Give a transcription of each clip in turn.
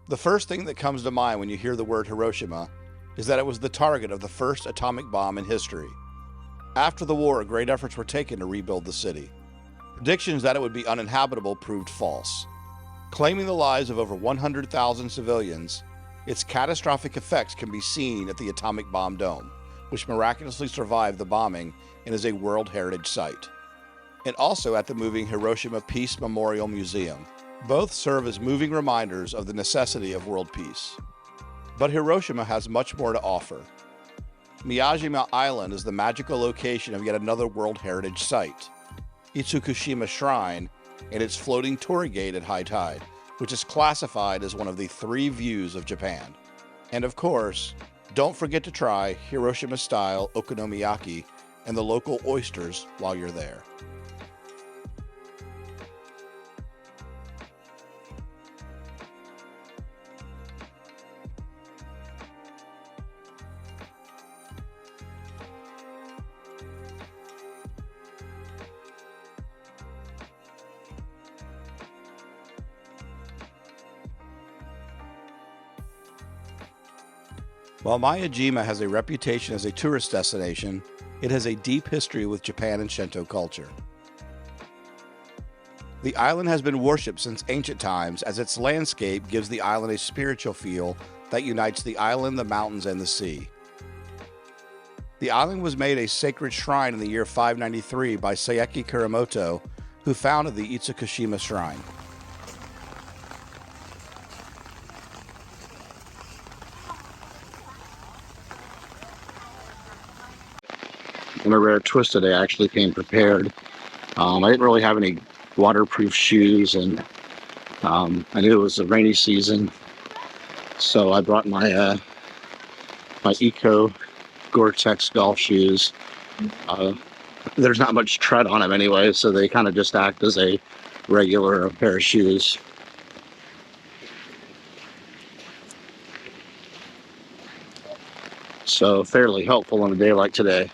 The first thing that comes to mind when you hear the word Hiroshima is that it was the target of the first atomic bomb in history. After the war, great efforts were taken to rebuild the city. Predictions that it would be uninhabitable proved false. Claiming the lives of over 100,000 civilians, its catastrophic effects can be seen at the atomic bomb dome, which miraculously survived the bombing and is a World Heritage Site. And also at the moving Hiroshima Peace Memorial Museum. Both serve as moving reminders of the necessity of world peace. But Hiroshima has much more to offer. Miyajima Island is the magical location of yet another World Heritage Site, Itsukushima Shrine, and its floating torii gate at high tide, which is classified as one of the 3 views of Japan. And of course, don't forget to try Hiroshima-style okonomiyaki and the local oysters while you're there. While Miyajima has a reputation as a tourist destination, it has a deep history with Japan and Shinto culture. The island has been worshipped since ancient times, as its landscape gives the island a spiritual feel that unites the island, the mountains, and the sea. The island was made a sacred shrine in the year 593 by Seiki Kuramoto, who founded the Itsukushima Shrine. On a rare twist today, I actually came prepared. I didn't really have any waterproof shoes, and I knew it was a rainy season, so I brought my my Eco Gore-Tex golf shoes. There's not much tread on them anyway, so they kind of just act as a regular pair of shoes. So fairly helpful on a day like today.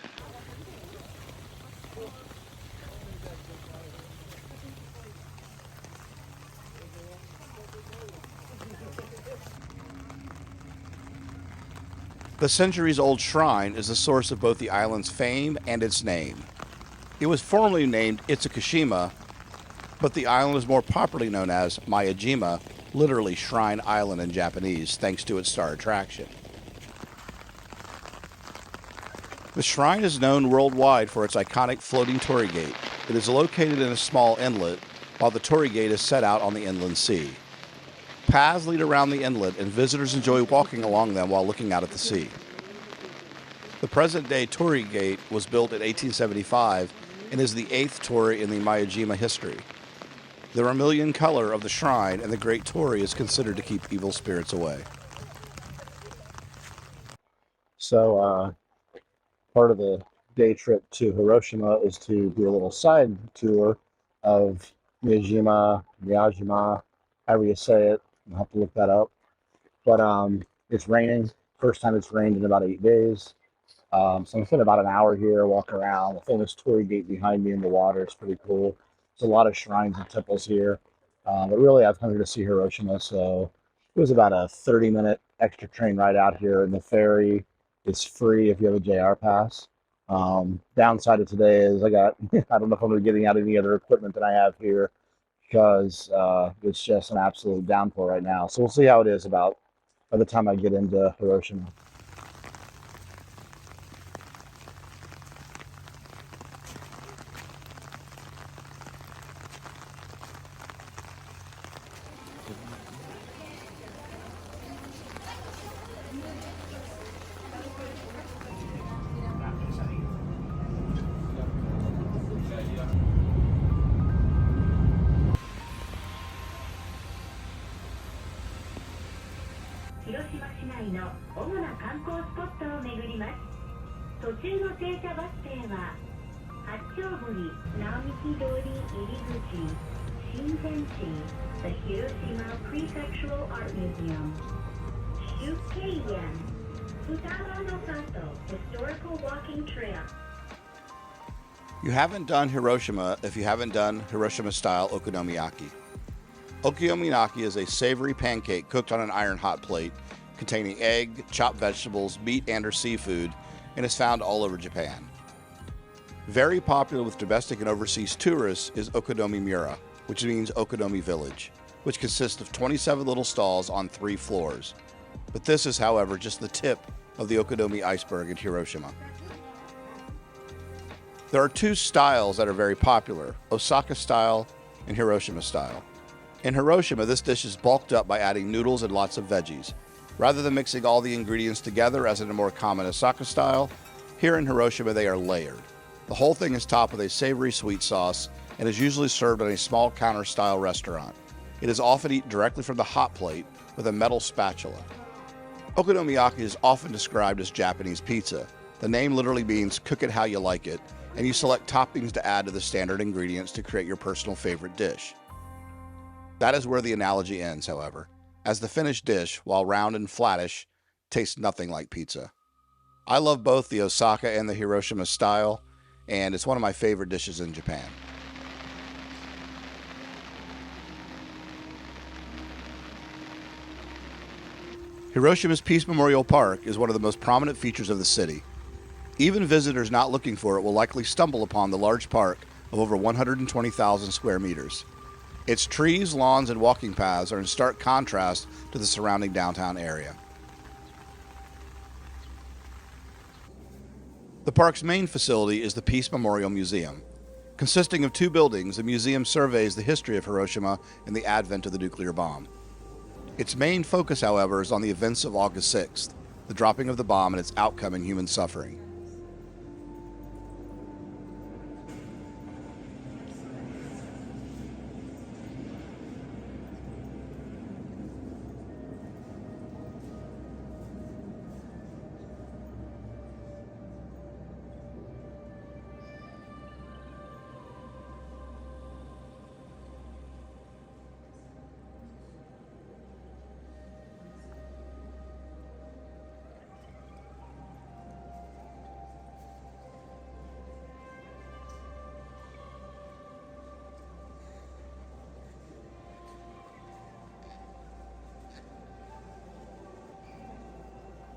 The centuries-old shrine is the source of both the island's fame and its name. It was formerly named Itsukushima, but the island is more popularly known as Miyajima, literally Shrine Island in Japanese, thanks to its star attraction. The shrine is known worldwide for its iconic floating torii gate. It is located in a small inlet, while the torii gate is set out on the inland sea. Paths lead around the inlet, and visitors enjoy walking along them while looking out at the sea. The present-day torii gate was built in 1875 and is the 8th torii in the Miyajima history. The vermilion color of the shrine and the great torii is considered to keep evil spirits away. So, part of the day trip to Hiroshima is to do a little side tour of Miyajima, however you say it. I'll have to look that up. But it's raining. First time it's rained in about 8 days. So I'm going to spend about an hour here, walk around. The famous torii gate behind me in the water is pretty cool. There's a lot of shrines and temples here. But really, I've come here to see Hiroshima, so it was about a 30-minute extra train ride out here, and the ferry is free if you have a JR pass. Downside of today is I don't know if I'm going to be getting out any other equipment that I have here, because it's just an absolute downpour right now. So we'll see how it is by the time I get into Hiroshima. Hiroshima 市内の主な観光スポットを巡ります。途中の停車バス停は八丁堀、並木通り入り口、新天地、The Hiroshima Prefectural Art Museum, Shukkeian, Futaba no Sato Historical Walking Trail. You haven't done Hiroshima if you haven't done Hiroshima-style okonomiyaki. Okonomiyaki is a savory pancake cooked on an iron hot plate containing egg, chopped vegetables, meat, and/or seafood, and is found all over Japan. Very popular with domestic and overseas tourists is Okinomi-Mura, which means Okonomi Village, which consists of 27 little stalls on 3 floors. But this is, however, just the tip of the Okonomi iceberg in Hiroshima. There are 2 styles that are very popular, Osaka style and Hiroshima style. In Hiroshima, this dish is bulked up by adding noodles and lots of veggies. Rather than mixing all the ingredients together as in a more common Osaka style, here in Hiroshima they are layered. The whole thing is topped with a savory sweet sauce and is usually served in a small counter-style restaurant. It is often eaten directly from the hot plate with a metal spatula. Okonomiyaki is often described as Japanese pizza. The name literally means cook it how you like it, and you select toppings to add to the standard ingredients to create your personal favorite dish. That is where the analogy ends, however, as the finished dish, while round and flattish, tastes nothing like pizza. I love both the Osaka and the Hiroshima style, and it's one of my favorite dishes in Japan. Hiroshima's Peace Memorial Park is one of the most prominent features of the city. Even visitors not looking for it will likely stumble upon the large park of over 120,000 square meters. Its trees, lawns, and walking paths are in stark contrast to the surrounding downtown area. The park's main facility is the Peace Memorial Museum. Consisting of 2 buildings, the museum surveys the history of Hiroshima and the advent of the nuclear bomb. Its main focus, however, is on the events of August 6th, the dropping of the bomb and its outcome in human suffering.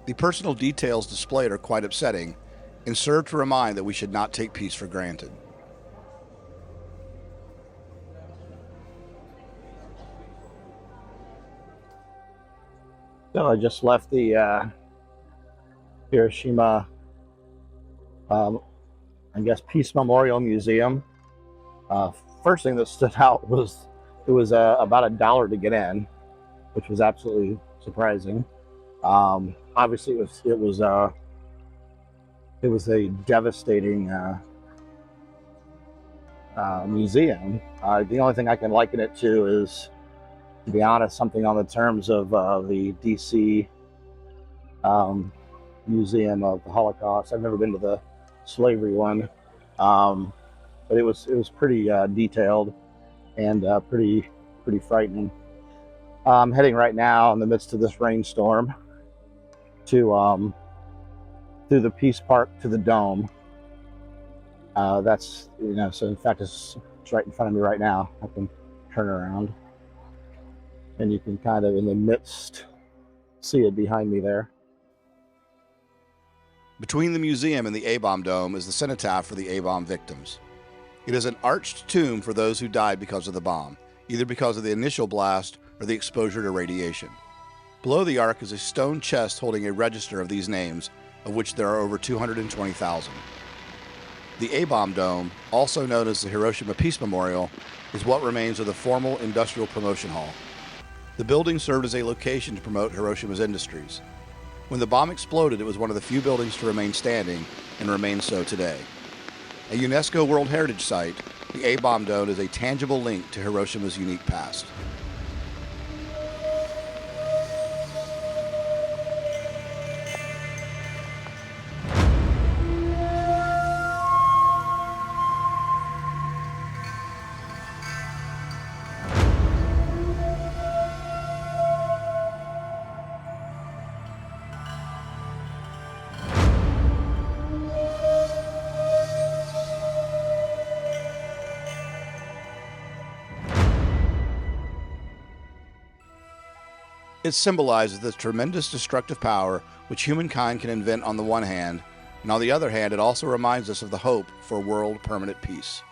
The personal details displayed are quite upsetting and serve to remind that we should not take peace for granted. So I just left the Hiroshima, Peace Memorial Museum. First thing that stood out was it was about $1 to get in, which was absolutely surprising. Obviously, it was a devastating museum. The only thing I can liken it to is, to be honest, something on the terms of the DC Museum of the Holocaust. I've never been to the slavery one, but it was pretty detailed and pretty frightening. I'm heading right now in the midst of this rainstorm to through the Peace Park to the Dome. That's, so in fact it's right in front of me right now. I can turn around and you can kind of in the midst see it behind me there. Between the museum and the A-bomb dome is the cenotaph for the A-bomb victims. It is an arched tomb for those who died because of the bomb, either because of the initial blast or the exposure to radiation. Below the ark is a stone chest holding a register of these names, of which there are over 220,000. The A-bomb dome, also known as the Hiroshima Peace Memorial, is what remains of the formal industrial promotion hall. The building served as a location to promote Hiroshima's industries. When the bomb exploded, it was one of the few buildings to remain standing, and remains so today. A UNESCO World Heritage Site, the A-bomb dome is a tangible link to Hiroshima's unique past. It symbolizes the tremendous destructive power which humankind can invent on the one hand, and on the other hand, it also reminds us of the hope for world permanent peace.